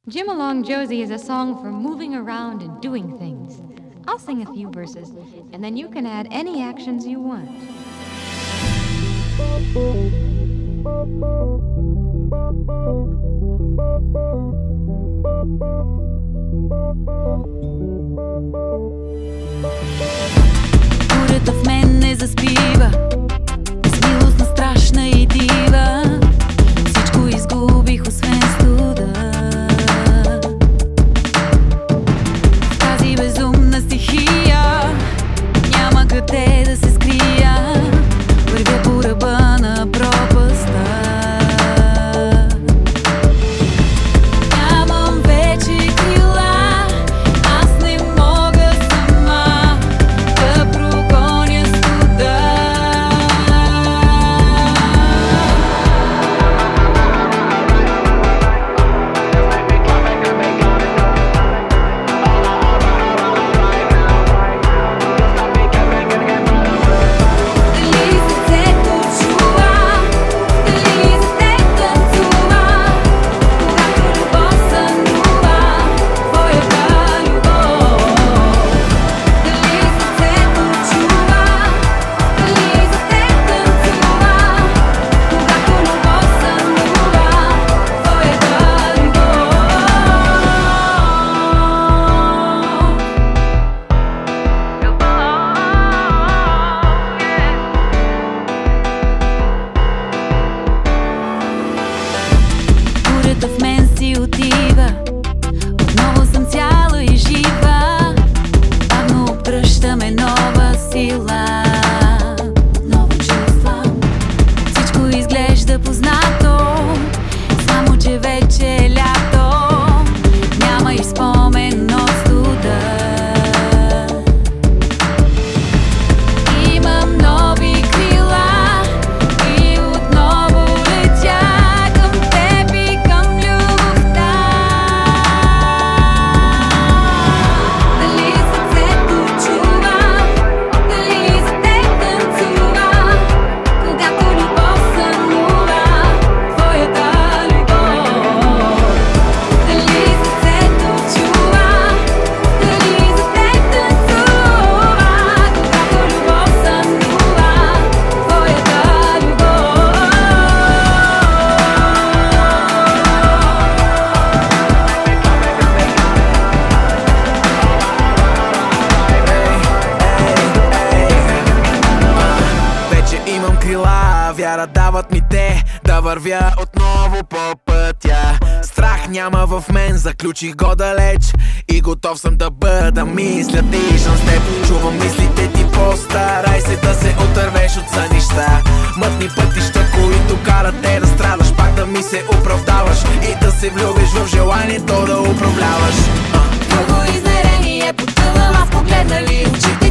Jim Along Josie is a song for moving around and doing things. I'll sing a few verses, and then you can add any actions you want. Бурята в мен не заспива, безмилостна, страшна и дива. Всичко изгубих, освен студа. В тази безумна стихия няма къде да се скрия. Вървя по ръба на пропаста. Нямам вече крила, аз не мога сама да прогоня студа. В мен си отива, отново съм цяла и жива. Бавно обръщаме нова сила. Отново чувствам, всичко изглежда познато, само че вече е лято. Няма и спомен от студа. Имам нови крила и отново летя към теб и към любовта. Дали сърцето чува, дали за теб танцува, когато любов сънува, твоята любов. Дали сърцето чува, дали за теб танцува, когато любов сънува, твоята любов. Вече имам крила, вяра дават ми те, да вървя отново по пътя. Страх няма в мен, заключих го далеч и готов съм да бъда, мисля, дишам с теб. Чувам мислите ти, постарай се да се отървеш от сънища. Мътни пътища, които карат те да страдаш, пак да ми се оправдаваш и да се влюбиш в желанието да управляваш. Много измерение потъвам аз, погледнали очите